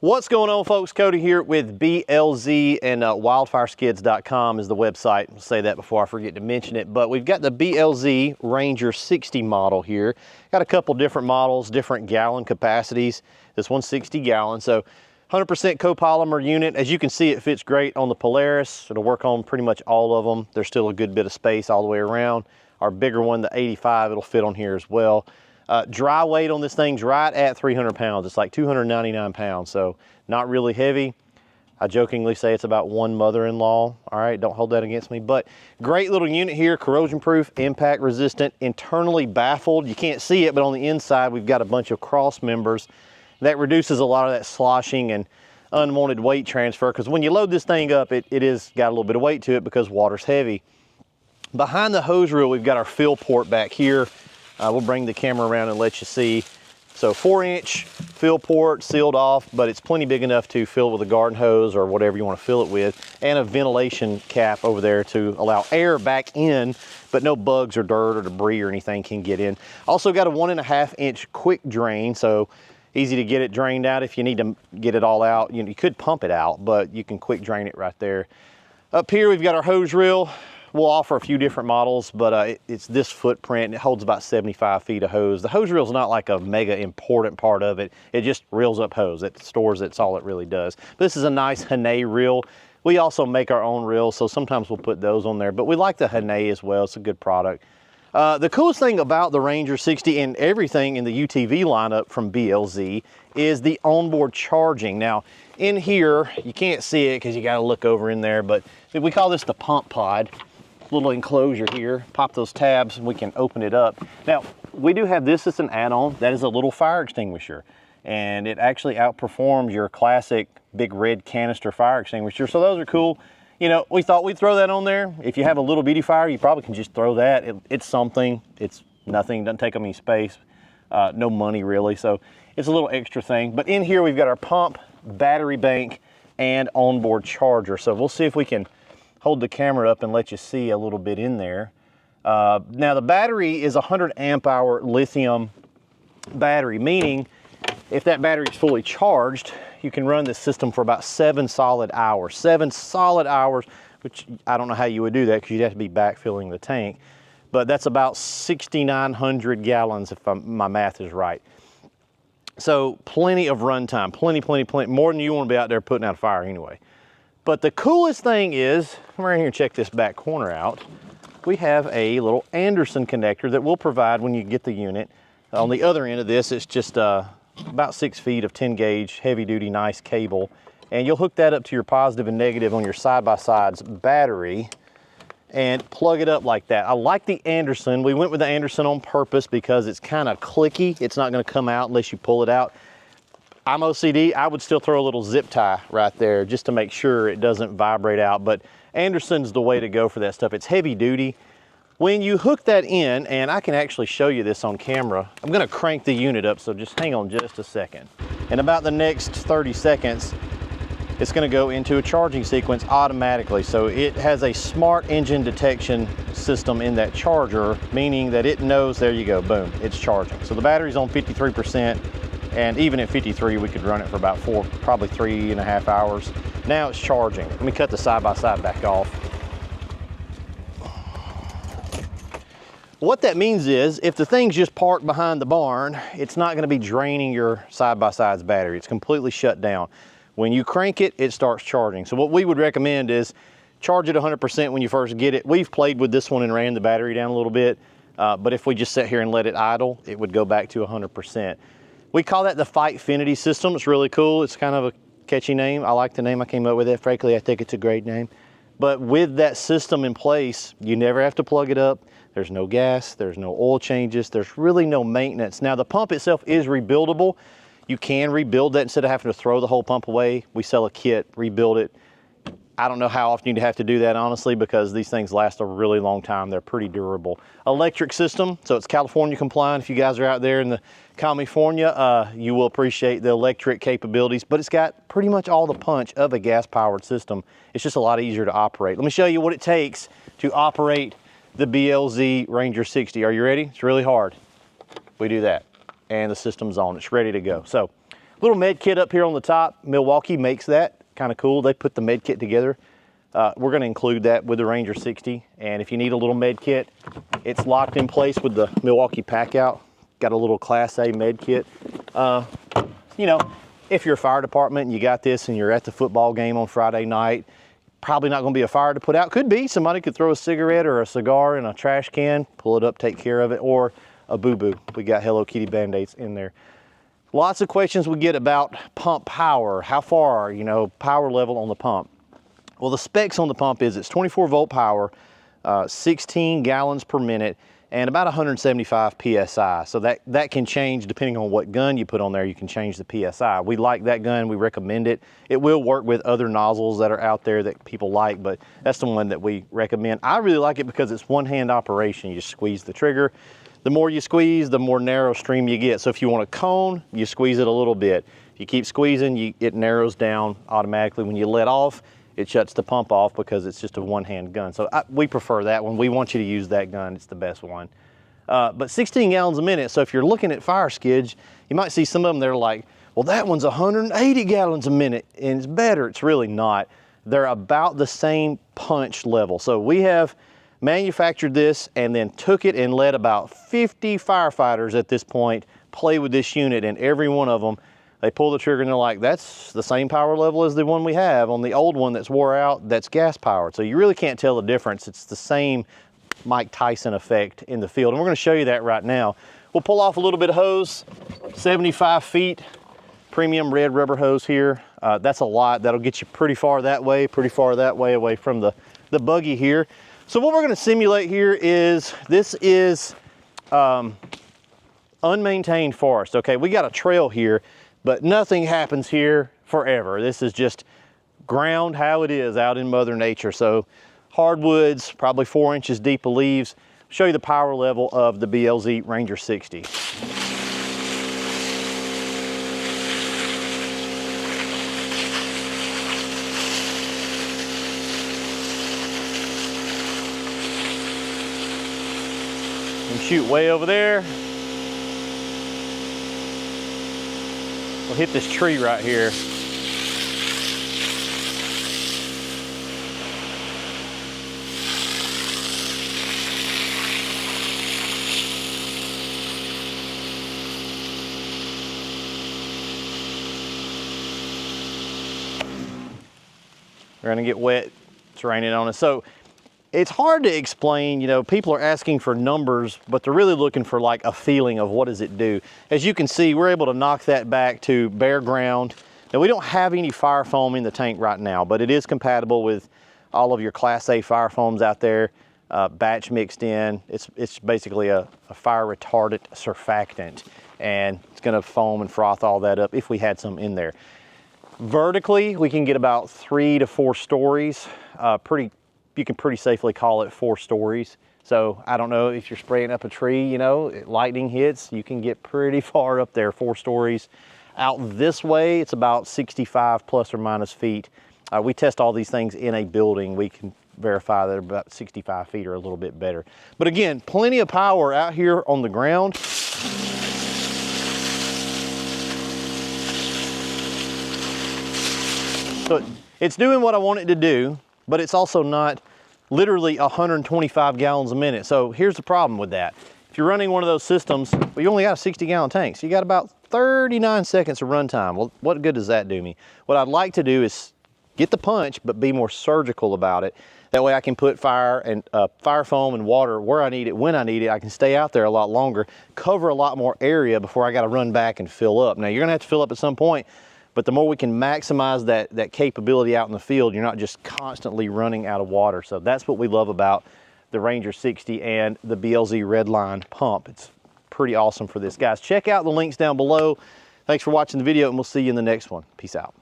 What's going on, folks? Cody here with BLZ, and wildfireskids.com is the website. I'll say that before I forget to mention it. But we've got the BLZ Ranger 60 model here. Got a couple different models, different gallon capacities. This one's 60 gallons, so 100% copolymer unit. As you can see, it fits great on the Polaris. It'll work on pretty much all of them. There's still a good bit of space all the way around. Our bigger one, the 85, it'll fit on here as well. Dry weight on this thing's right at 300 pounds. It's like 299 pounds, so not really heavy. I jokingly say it's about one mother-in-law. All right, don't hold that against me. But great little unit here, corrosion-proof, impact resistant, internally baffled. You can't see it, but on the inside, we've got a bunch of cross members. That reduces a lot of that sloshing and unwanted weight transfer, because when you load this thing up, it is got a little bit of weight to it because water's heavy. Behind the hose reel, we've got our fill port back here. We'll bring the camera around and let you see. So 4-inch fill port, sealed off, but it's plenty big enough to fill with a garden hose or whatever you want to fill it with, and a ventilation cap over there to allow air back in, but no bugs or dirt or debris or anything can get in. Also got a 1.5-inch quick drain, so easy to get it drained out if you need to get it all out. You could pump it out, but you can quick drain it right there. Up here, we've got our hose reel. We'll offer a few different models, but it's this footprint, and it holds about 75 feet of hose. The hose reel is not like a mega important part of it. It just reels up hose. It stores it. That's all it really does. But this is a nice Hane reel. We also make our own reels, so sometimes we'll put those on there. But we like the Hane as well. It's a good product. The coolest thing about the Ranger 60 and everything in the UTV lineup from BLZ is the onboard charging. Now, in here, you can't see it because you got to look over in there, but we call this the pump pod. Little enclosure here, pop those tabs and we can open it up. Now, we do have this as an add-on. That is a little fire extinguisher, and it actually outperforms your classic big red canister fire extinguisher, so those are cool. You know, we thought we'd throw that on there. If you have a little bitty fire, you probably can just throw that. It's something, it's nothing, doesn't take up any space, no money really, so it's a little extra thing. But in here we've got our pump, battery bank, and onboard charger. So we'll see if we can hold the camera up and let you see a little bit in there. Now the battery is a 100 amp hour lithium battery, meaning if that battery is fully charged, you can run this system for about 7 solid hours. 7 solid hours, which I don't know how you would do that because you'd have to be backfilling the tank, but that's about 6,900 gallons if my math is right. So plenty of run time, plenty, more than you want to be out there putting out a fire anyway. But the coolest thing is, come right here and check this back corner out. We have a little Anderson connector that we'll provide when you get the unit. On the other end of this, it's just about 6 feet of 10 gauge, heavy duty, nice cable. And you'll hook that up to your positive and negative on your side-by-side's battery and plug it up like that. I like the Anderson. We went with the Anderson on purpose because it's kind of clicky. It's not gonna come out unless you pull it out. I'm OCD, I would still throw a little zip tie right there just to make sure it doesn't vibrate out, but Anderson's the way to go for that stuff. It's heavy duty. When you hook that in, and I can actually show you this on camera, I'm gonna crank the unit up, so just hang on just a second. In about the next 30 seconds, it's gonna go into a charging sequence automatically. So it has a smart engine detection system in that charger, meaning that it knows, there you go, boom, it's charging. So the battery's on 53%. And even at 53, we could run it for about probably 3.5 hours. Now it's charging. Let me cut the side-by-side back off. What that means is, if the thing's just parked behind the barn, it's not gonna be draining your side-by-side's battery. It's completely shut down. When you crank it, it starts charging. So what we would recommend is charge it 100% when you first get it. We've played with this one and ran the battery down a little bit, but if we just sit here and let it idle, it would go back to 100%. We call that the FightFinity system. It's really cool. It's kind of a catchy name. I like the name I came up with it. Frankly, I think it's a great name. But with that system in place, you never have to plug it up. There's no gas, there's no oil changes, there's really no maintenance. Now the pump itself is rebuildable. You can rebuild that instead of having to throw the whole pump away. We sell a kit, rebuild it. I don't know how often you'd have to do that, honestly, because these things last a really long time. They're pretty durable. Electric system, so it's California compliant. If you guys are out there in the California, you will appreciate the electric capabilities, but it's got pretty much all the punch of a gas-powered system. It's just a lot easier to operate. Let me show you what it takes to operate the BLZ Ranger 60. Are you ready? It's really hard. We do that, and the system's on. It's ready to go. So Little med kit up here on the top. Milwaukee makes that, kind of cool. They put the med kit together. We're going to include that with the Ranger 60. And if you need a little med kit, it's locked in place with the Milwaukee Packout. Got a little Class A med kit. You know, if you're a fire department and you got this and you're at the football game on Friday night, probably not going to be a fire to put out. Could be. Somebody could throw a cigarette or a cigar in a trash can, pull it up, take care of it, or a boo-boo. We got Hello Kitty Band-Aids in there. Lots of questions we get about pump power. How far, you know, power level on the pump. Well, the specs on the pump is it's 24 volt power, 16 gallons per minute, and about 175 PSI. So that can change depending on what gun you put on there. You can change the PSI. We like that gun, we recommend it. It will work with other nozzles that are out there that people like, but that's the one that we recommend. I really like it because it's one-hand operation. You just squeeze the trigger. The more you squeeze, the more narrow stream you get. So if you want a cone, you squeeze it a little bit. If you keep squeezing, it narrows down automatically. When you let off, it shuts the pump off because it's just a one-hand gun. So we prefer that one. We want you to use that gun. It's the best one. But 16 gallons a minute. So if you're looking at fire skids, you might see some of them that are like, well, that one's 180 gallons a minute and it's better. It's really not. They're about the same punch level. So we have manufactured this and then took it and let about 50 firefighters at this point play with this unit, and every one of them, they pull the trigger and they're like, that's the same power level as the one we have on the old one that's wore out, that's gas powered. So you really can't tell the difference. It's the same Mike Tyson effect in the field. And we're gonna show you that right now. We'll pull off a little bit of hose, 75 feet, premium red rubber hose here. That's a lot. That'll get you pretty far that way away from the buggy here. So what we're gonna simulate here is, this is unmaintained forest, okay? We got a trail here, but nothing happens here forever. This is just ground how it is out in Mother Nature. So hardwoods, probably 4 inches deep of leaves. Show you the power level of the BLZ Ranger 60. And shoot way over there. We'll hit this tree right here. We're gonna get wet, it's raining on us. So it's hard to explain, you know, people are asking for numbers, but they're really looking for like a feeling of what does it do. As you can see, we're able to knock that back to bare ground. Now we don't have any fire foam in the tank right now, but it is compatible with all of your Class A fire foams out there, batch mixed in. It's basically a fire retardant surfactant, and it's gonna foam and froth all that up if we had some in there. Vertically, we can get about 3 to 4 stories. You can pretty safely call it 4 stories. So I don't know if you're spraying up a tree, you know, lightning hits, you can get pretty far up there, 4 stories. Out this way, it's about 65 plus or minus feet. We test all these things in a building. We can verify that about 65 feet or a little bit better. But again, plenty of power out here on the ground. So it's doing what I want it to do, but it's also not literally 125 gallons a minute. So here's the problem with that. If you're running one of those systems, well, you only got a 60-gallon tank, so you got about 39 seconds of run time. Well, what good does that do me? What I'd like to do is get the punch, but be more surgical about it. That way I can put fire foam and water where I need it, when I need it. I can stay out there a lot longer, cover a lot more area before I got to run back and fill up. Now you're gonna have to fill up at some point, but the more we can maximize that capability out in the field, you're not just constantly running out of water. So that's what we love about the Ranger 60 and the BLZ Redline pump. It's pretty awesome for this. Guys, check out the links down below. Thanks for watching the video, and we'll see you in the next one. Peace out.